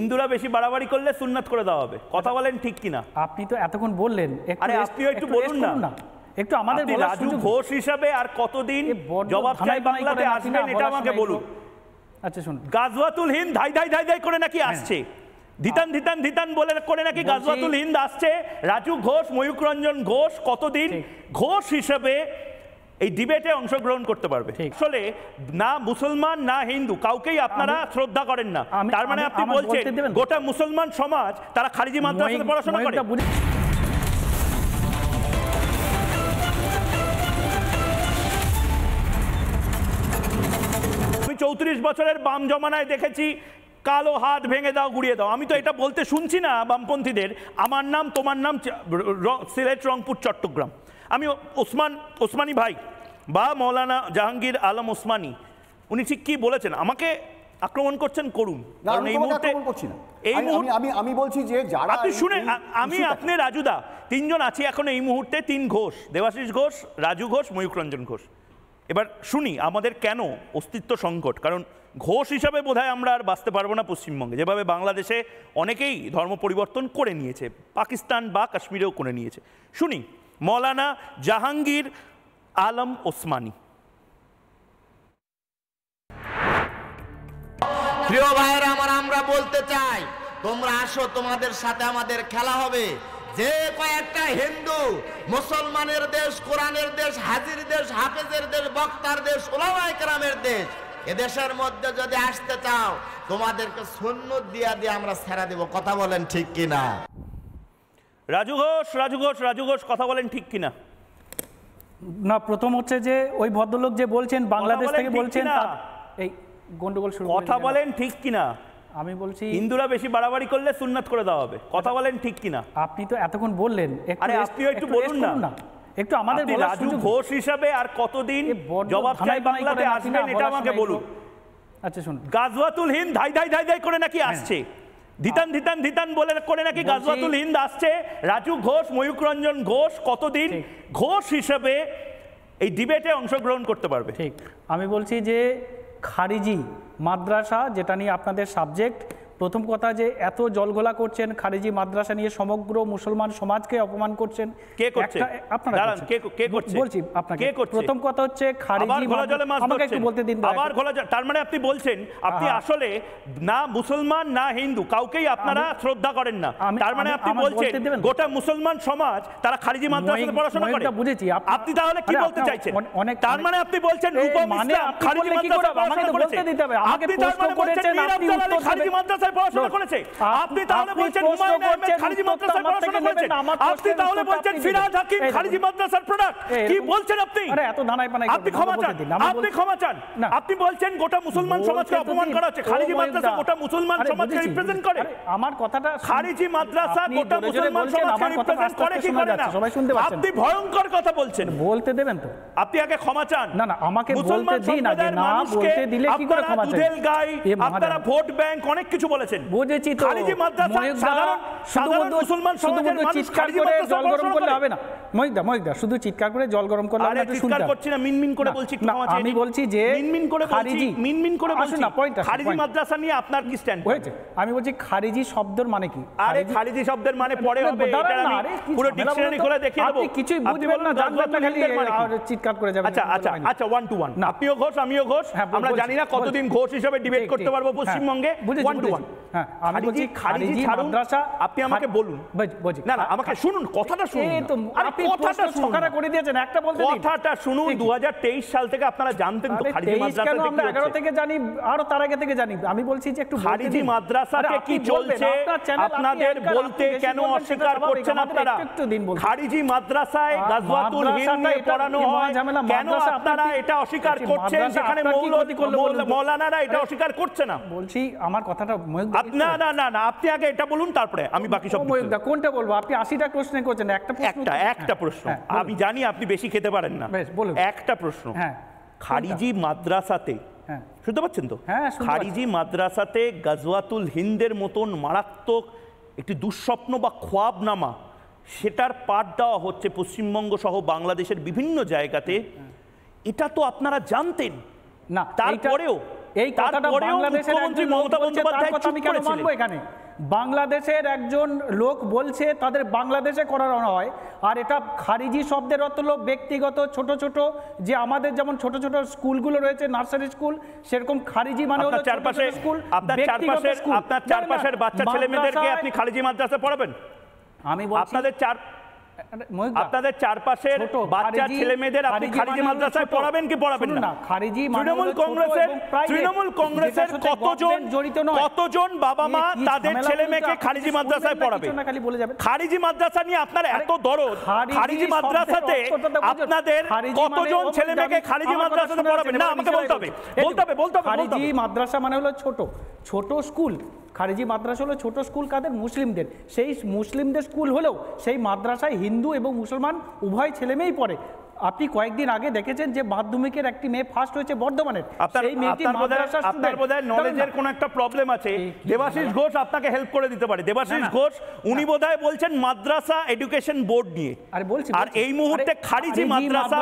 হিন্দুরা বেশি বাড়াবাড়ি করলে সুন্নাত করে দেওয়া হবে। কথা বলেন ঠিক কিনা? আপনি তো এতক্ষণ বললেন, আরে আপনিও একটু বলুন না। একটু আমাদের রাজু ঘোষ হিসাবে আর কতদিন জবাব চাই বাংলাতে আসবেন এটা আমাকে বলুন। আচ্ছা শুনুন, গাজওয়াতুল হিন্দ ধাই ধাই ধাই ধাই করে নাকি আসছে, ধিতান ধিতান ধিতান বলে করে নাকি গাজওয়াতুল হিন্দ আসছে। রাজু ঘোষ, ময়ূক রঞ্জন ঘোষ কতদিন ঘোষ হিসেবে এই ডিবেটে অংশগ্রহণ করতে পারবে? আসলে না মুসলমান না হিন্দু কাউকেই আপনারা শ্রদ্ধা করেন না। তার মানে আপনি বলছেন গোটা মুসলমান সমাজ তারা খারিজি মাদ্রাসাতে পড়াশোনা করে? আমি 34 বছরের বাম জমানায় দেখেছি কালো হাত ভেঙে দাও গুড়িয়ে দাও। আমি তো এটা বলতে শুনছি না বামপন্থীদের, আমার নাম তোমার নাম সিলেট, রংপুর, চট্টগ্রাম। আমি ওসমানী ভাই বা মৌলানা জাহাঙ্গীর আলম ওসমানী উনি ঠিক কি বলেছেন, আমাকে আক্রমণ করছেন করুন, কারণ এই মুহূর্তে আমি বলছি যে যারা আপনি শুনে আমি আপনি রাজুদা তিনজন আছি এখন এই মুহূর্তে, 3 ঘোষ, দেবাশিস ঘোষ, রাজু ঘোষ, ময়ূক রঞ্জন ঘোষ। এবার শুনি আমাদের কেন অস্তিত্ব সংকট, কারণ ঘোষ হিসাবে বোধহয় আমরা আর বাঁচতে পারবো না পশ্চিমবঙ্গে, যেভাবে বাংলাদেশে অনেকেই ধর্ম পরিবর্তন করে নিয়েছে, পাকিস্তান বা কাশ্মীরেও করে নিয়েছে। শুনি মৌলানা জাহাঙ্গীর আলম ওসমানী। প্রিয় ভাইয়েরা আমার, আমরা বলতে চাই তোমরা আসো, তোমাদের সাথে আমাদের খেলা হবে। যে কয়েকটা হিন্দু মুসলমানের দেশ, কোরআনের দেশ, হাজির দেশ, হাফেজের দেশ, বক্তার দেশ, উলামায়ে কেরামের দেশ, এদেশের মধ্যে যদি আসতে চাও তোমাদেরকে সুন্নত দিয়া দিয়ে আমরা ছেড়ে দেব। কথা বলেন ঠিক কিনা? রাজু ঘোষ, রাজু ঘোষ, রাজু ঘোষ, কথা বলেন ঠিক কিনা? না, প্রথম হচ্ছে যে ওই ভদ্রলোক যে বলছেন বাংলাদেশ থেকে বলছেন, এই গন্ডগোল শুরু। কথা বলেন ঠিক কিনা? আমি বলছি হিন্দুরা বেশি বাড়াবাড়ি করলে সুন্নাত করে দেওয়া হবে। কথা বলেন ঠিক কিনা? আপনি তো এতক্ষণ বললেন, আরে আপনিও একটু বলুন না। একটু আমাদের রাজু ঘোষ হিসাবে আর কতদিন জবাব চাই বাংলাতে আসবেন এটা আমাকে বলুন। আচ্ছা শুনুন, গাজওয়াতুল হিন্দ ধাই ধাই ধাই ধাই করে নাকি আসছে, ধিতান ধিতান ধিতান বলে করে নাকি গাজওয়াতুল হিন্দ আসছে। রাজু ঘোষ, ময়ূক রঞ্জন ঘোষ কতদিন ঘোষ হিসেবে এই ডিবেটে অংশগ্রহণ করতে পারবে? ঠিক, আমি বলছি যে খারিজি মাদ্রাসা যেটা নিয়ে আপনাদের সাবজেক্ট, প্রথম কথা যে এত জলঘোলা করছেন খারিজি মাদ্রাসা নিয়ে, সমগ্র মুসলমান সমাজকে অপমান করছেন। কে করছে? আপনারা কে করছে বলছি আপনাকে। প্রথম কথা হচ্ছে খারিজি, আমাকে একটু বলতে দিন। আবার ঘোলা জল, তার মানে আপনি বলছেন আপনি আসলে না মুসলমান না হিন্দু কাউকেই আপনারা শ্রদ্ধা করেন না। তার মানে আপনি বলছেন গোটা মুসলমান সমাজ তারা খারিজি মাদ্রাসাতে পড়াশোনা করে? বুঝেছি। আপনি তাহলে কি বলতে চাইছেন? তার মানে আপনি বলছেন রূপম ইসলাম খারিজি মাদ্রাসায় পড়াশোনা করেছে? আপনি তার মানে বলছেন মীর আফজাল আলী খারিজি মাদ্রাসায় পড়াশোনা করেছে? আপনি তাহলে বলছেন হুমায়ুন আহমেদ খারিজি মাদ্রাসায় পড়াশোনা করেছে? আপনি তাহলে বলছেন ফিরহাদ হাকিম খারিজি মাদ্রাসার প্রোডাক্ট? কি বলছেন আপনি? আরে এত ধানাই পানাই আপনি ক্ষমা চান, আপনি ক্ষমা চান। আপনি বলছেন গোটা মুসলমান সমাজকে অপমান করা হচ্ছে। খারিজি মাদ্রাসা গোটা মুসলমান সমাজকে রিপ্রেজেন্ট করে? আমার কথাটা, খারিজি মাদ্রাসা গোটা মুসলমান সমাজকে রিপ্রেজেন্ট করে কি করে না? সবাই শুনতে পাচ্ছেন। আপনি ভয়ঙ্কর কথা বলছেন। বলতে দেবেন তো? আপনি আগে ক্ষমা চান। না না, আমাকে বলতে দিন আগে। না বলতে দিলে কি করে ক্ষমা চান? দুধেল গাই, আপনারা ভোট ব্যাংক অনেক কিছু বলেছেন। বুঝেছি তো, খারিজি মাদ্রাসা সাধারণ মুসলমান সমাজের মানুষ চিৎকার করে জল গরম করলে হবে না। মহিদা শুধু চিৎকার করে জল গরম করলে হবে না। চিৎকার করছি না, মিনমিন করে বলছি। আমি বলছি যে মিনমিন করে বলছি, মিনমিন করে বলছি না। খারিজি মাদ্রাসা নিয়ে আপনার কি স্ট্যান্ড? হয়েছে, আমি বলছি খারিজি শব্দের মানে কি? আরে খারিজি শব্দের মানে পরে হবে, এটা আমি পুরো ডিকশনারি খুলে দেখিয়ে দেব। আপনি কিছুই বুঝবেন না, জানবেন না, খালি চিৎকার করে যাবেন। আচ্ছা 1 to 1, আপনিও ঘোষ আমিও ঘোষ, আমরা জানি না কতদিন ঘোষ হিসেবে ডিবেট করতে পারবো পশ্চিমবঙ্গে। 1 to 1। হ্যাঁ, আমি বলছি খারিজি মাদ্রাসা, আপনি আমাকে বলুন। না না, আমাকে শুনুন, কথাটা শুনুন। এই তো আপনি কথাটা সকারে করে দিয়েছেন, একটা বলতে দিন। কথাটা শুনুন। 2023 সাল থেকে আপনারা জানতেন তো খারিজি মাদ্রাসা থেকে? আমরা 11 থেকে জানি, আরো তার আগে থেকে জানি। আমি বলছি যে একটু খারিজি মাদ্রাসাতে কি চলছে আপনাদের বলতে কেন অস্বীকার করছেন আপনারা? খারিজি মাদ্রাসায় গাজওয়াতুল হিন্দ নিয়ে পড়ানো হয়, কেন আপনারা এটা অস্বীকার করছেন? সেখানে মৌলানারা এটা অস্বীকার করছে না। বলছি আমার কথাটা না না না না, আপনি আগে এটা বলুন, তারপরে আমি বাকি সব। কোনটা বলবো? আপনি 80টা প্রশ্ন করছেন, একটা প্রশ্ন। আমি জানি আপনি বেশি খেতে পারেন না, একটা প্রশ্ন। খারিজি মাদ্রাসাতে, শুনতে পাচ্ছেন তো? খারিজি মাদ্রাসাতে গাজওয়াতুল হিন্দের মতন মারাত্মক একটি দুঃস্বপ্ন বা খোয়াবনামা, সেটার পাঠ দেওয়া হচ্ছে পশ্চিমবঙ্গ সহ বাংলাদেশের বিভিন্ন জায়গাতে। এটা তো আপনারা জানতেন না, তারপরেও এই কথাটা বাংলাদেশের মুখ্যমন্ত্রী একজন লোক মমতা বলছে, তার বন্দ্যোপাধ্যায় কথা আমি কেন মানবো? এখানে বাংলাদেশের একজন লোক বলছে তাদের বাংলাদেশে করানো হয়, আর এটা খারিজি শব্দের অর্থ হলো ব্যক্তিগত ছোট ছোট, যে আমাদের যেমন ছোট ছোট স্কুলগুলো রয়েছে নার্সারি স্কুল, সেরকম খারিজি মানে হলো চারপাশে স্কুল, আপনার চারপাশের বাচ্চা ছেলে মেয়েদেরকে আপনি খারিজি মাদ্রাসা পড়াবেন? আমি বলছি আপনাদের চারপাশের বাচ্চা ছেলে মেয়েদের আপনি খারিজি মাদ্রাসায় পড়াবেন কি পড়াবেন না? তৃণমূল কংগ্রেসের কতজন বাবা মা তাদের ছেলে মেয়েকে খারিজি মাদ্রাসায় পড়াবে? খারিজি মাদ্রাসা নিয়ে আপনার এত দরদ, খারিজি মাদ্রাসাতে আপনাদের কতজন ছেলে মেয়েকে খারিজি মাদ্রাসাতে পড়াবেন? না, আমাকে বলতে হবে। খারিজি মাদ্রাসা মানে হলো ছোট স্কুল। খারিজি মাদ্রাসা হলো ছোট স্কুল কাদের? মুসলিমদের। সেই মুসলিমদের স্কুল হলেও সেই মাদ্রাসায় হিন্দু এবং মুসলমান উভয় ছেলে মেয়েই পড়ে। আপনি কয়েকদিন আগে দেখেছেন যে মাধ্যমিকের একটি মেয়ে ফার্স্ট হয়েছে বর্ধমানের। সেই মেয়েটি মাদ্রাসা স্টুডেন্ট। আপনার বোধহয় নলেজের কোনো একটা প্রবলেম আছে। দেবাশিস ঘোষ আপনাকে হেল্প করে দিতে পারে। দেবাশিস ঘোষ উনি বোধহয় বলছেন মাদ্রাসা এডুকেশন বোর্ড নিয়ে। আর এই মুহূর্তে খারিজি মাদ্রাসা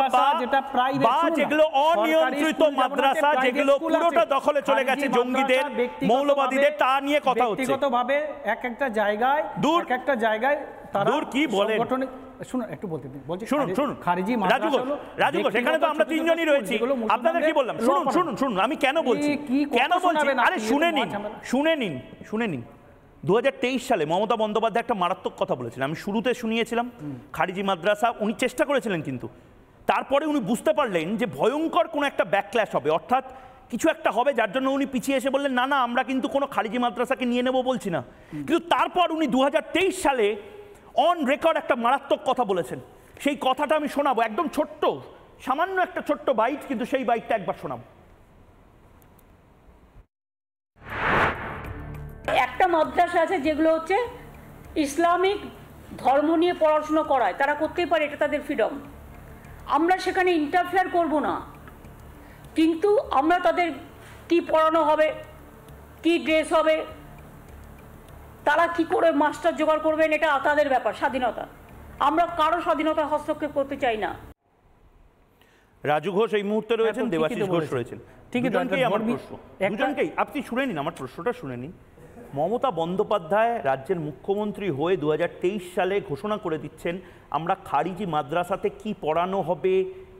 বা যেগুলো অনিয়ন্ত্রিত মাদ্রাসা, যেগুলো পুরোটা দখলে চলে গেছে জঙ্গিদের, মৌলবাদীদের, তা নিয়ে কথা হচ্ছে। ব্যক্তিগতভাবে এক একটা জায়গায় তারা কি বলেন? শুনুন, একটু বলতে দিন। শুনুন খারিজি মাদ্রাসা হলো রাজু ঘোষ, এখানে তো আমরা তিনজনই রয়েছি, আপনাদের কি বললাম? শুনুন আমি কেন বলছি আরে শুনে নিন 2023 সালে মমতা বন্দ্যোপাধ্যায় একটা মারাত্মক কথা বলেছিলেন। আমি শুরুতে শুনিয়েছিলাম খারিজি মাদ্রাসা, উনি চেষ্টা করেছিলেন, কিন্তু তারপরে উনি বুঝতে পারলেন যে ভয়ঙ্কর কোনো একটা ব্যাকক্ল্যাশ হবে, অর্থাৎ কিছু একটা হবে, যার জন্য উনি পিছিয়ে এসে বললেন না আমরা কিন্তু কোনো খারিজি মাদ্রাসাকে নিয়ে নেব বলছি না। কিন্তু তারপর উনি 2023 সালে অন রেকর্ড একটা মারাত্মক কথা বলেছেন। সেই কথাটা আমি শোনাবো, একদম সামান্য একটা ছোট্ট বাইট, কিন্তু সেই বাইটটা একবার শোনাবো। একটা মাদ্রাসা আছে যেগুলো হচ্ছে ইসলামিক ধর্ম নিয়ে পড়াশোনা করায়, তারা করতেই পারে, এটা তাদের ফ্রিডম। আমরা সেখানে ইন্টারফেয়ার করব না, কিন্তু আমরা তাদের কি পড়ানো হবে, কি ড্রেস হবে, তারা কি করে মাস্টার জোগাড় করবেন, এটা তাদের ব্যাপার, স্বাধীনতা। আমরা কারো স্বাধীনতা হস্তক্ষেপ করতে চাই না। রাজু ঘোষ এই মুহূর্তে রয়েছেন, দেবাশিস ঘোষ রয়েছেন, দুজনকেই আপনি শুনে নিন, আমার প্রশ্নটা শুনে নিন। মমতা বন্দ্যোপাধ্যায় রাজ্যের মুখ্যমন্ত্রী হয়ে 2023 সালে ঘোষণা করে দিচ্ছেন আমরা খারিজি মাদ্রাসাতে কি পড়ানো হবে,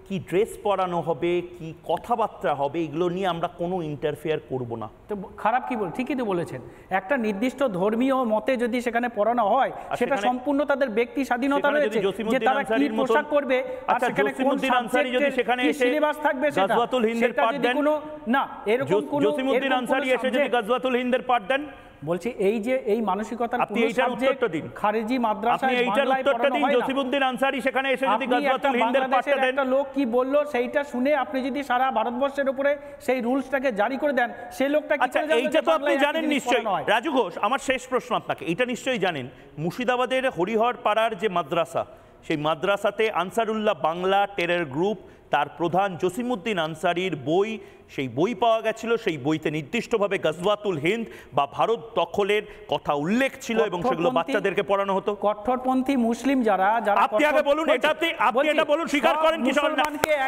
কি ড্রেস পরানো হবে, কি কথাবার্তা হবে, এগুলো নিয়ে আমরা কোনো ইন্টারফেয়ার করব না। তো খারাপ কি বল? ঠিকই তো বলেছেন। একটা নির্দিষ্ট ধর্মীয় মতে যদি সেখানে পড়ানো হয়, সেটা সম্পূর্ণ তাদের ব্যক্তি স্বাধীনতা রয়েছে যে তারা কি পোশাক করবে, আর সেখানে কোন সাবজেক্টে সিলেবাস থাকবে, সেটা গাজওয়াতুল হিন্দের পাঠ দেন না, এরকম কোন জসিমউদ্দিন আনসারী এসে যদি গাজওয়াতুল হিন্দের পাঠ দেন, বলছি এই যে এই মানসিকতার আপনি এইটার উত্তরটা দিন। খারিজি মাদ্রাসায় আপনি এইটার উত্তরটা দিন। জসিমউদ্দিন আনসারী সেখানে এসে যদি গাজওয়াতুল হিন্দের পাঠটা দেন, একটা লোক কি বললো সেইটা শুনে আপনি যদি সারা ভারতবর্ষের উপরে সেই রুলসটাকে জারি করে দেন, সেই লোকটা কি করে জানবে? এইটা তো আপনি জানেন নিশ্চয়ই। রাজু ঘোষ, আমার শেষ প্রশ্ন আপনাকে, এটা নিশ্চয়ই জানেন মুর্শিদাবাদের হরিহর পাড়ার যে মাদ্রাসা, সেই মাদ্রাসাতে আনসারুল্লাহ বাংলা টেরর গ্রুপ, তার প্রধান জসিমউদ্দিন আনসারীর বই, সেই বই পাওয়া গেছিল। সেই বইতে নির্দিষ্টভাবে গাজওয়াতুল হিন্দ বা ভারত দখলের কথা উল্লেখ ছিল, এবং সেগুলো বাচ্চাদেরকে পড়ানো হতো। কট্টরপন্থী মুসলিম যারা আপনি আগে বলুন, আপনি এটা বলুন, স্বীকার করেন কি?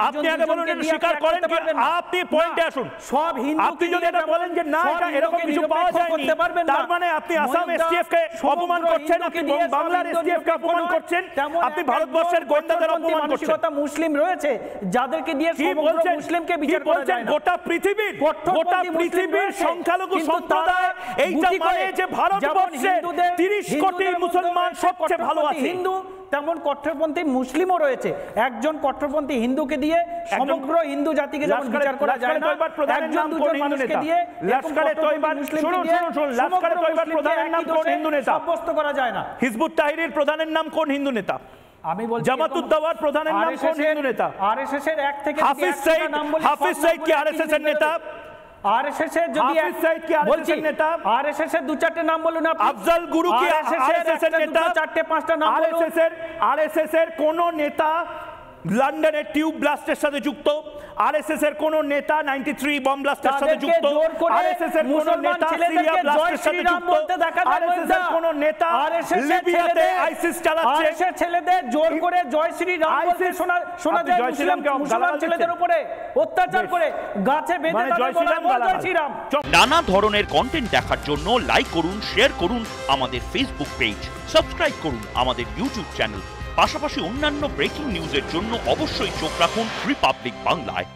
আপনি আগে বলুন এটা স্বীকার করেন কি? আপনি পয়েন্টে আসুন। সব হিন্দু, আপনি যদি এটা বলেন যে না এটা এরকম কিছু পাওয়া যায়নি, তার মানে আপনি আসাম এসটিএফ কে অপমান করছেন, আপনি বাংলার এসটিএফ কে অপমান করছেন, আপনি ভারতবর্ষের গোয়েন্দাদের অপমান করছেন। মুসলিম রয়েছে যাদেরকে দিয়ে সমগ্র মুসলিমকে বিচার করা যায় না। গোটা পৃথিবীর সংখ্যালঘু সম্প্রদায়, এইটা মানে যে ভারতবর্ষে 30 কোটি মুসলমান সবচেয়ে ভালো আছে। হিন্দু তেমন কট্টরপন্থী মুসলিমও রয়েছে। একজন কট্টরপন্থী হিন্দুকে দিয়ে সমগ্র হিন্দু জাতিকে যেমন বিচার করা যায় না, একজন দুজন মানুষকে দিয়ে লস্করে তৈবার লস্করে তৈবার প্রধানের নাম কোন হিন্দু নেতা সাব্যস্ত করা যায় না। হিজবুত তাহরির প্রধানের নাম কোন হিন্দু নেতা? আমি বলছি জামাতুদ্দাওয়ার প্রধানের নাম কোন হিন্দু নেতা? আরএসএস এর এক থেকে হাফিজ সাইদ কি আরএসএস এর নেতা? আরএসএস এর যদি বলছি আরএসএস এর দু চারটে নাম বলুন আপনি। আফজাল গুরু কি আরএসএস এর নেতা? চারটে পাঁচটা নাম বলুন। আরএসএস এর কোন নেতা লন্ডনের টিউব ব্লাস্টের সাথে যুক্ত, আরএসএস এর কোন নেতা 93 বম ব্লাস্টের সাথে যুক্ত, আরএসএস এর কোন নেতা সিরিয়া ব্লাস্টের সাথে যুক্ত, আরএসএস এর কোন নেতা লিবিয়াতে আইসিস চালাচ্ছে, আরএসএস ছেলেদের জোর করে জয় শ্রী রাম বলতে শোনা যায় মুসলমান ছেলেদের উপরে অত্যাচার করে গাছে বেঁধে তাদের বলা জয় শ্রী রাম। নানা ধরনের কন্টেন্ট দেখার জন্য লাইক করুন, শেয়ার করুন আমাদের ফেসবুক পেজ, সাবস্ক্রাইব করুন আমাদের ইউটিউব চ্যানেল। পাশাপাশি অন্যান্য ব্রেকিং নিউজের জন্য অবশ্যই চোখ রাখুন রিপাবলিক বাংলায়।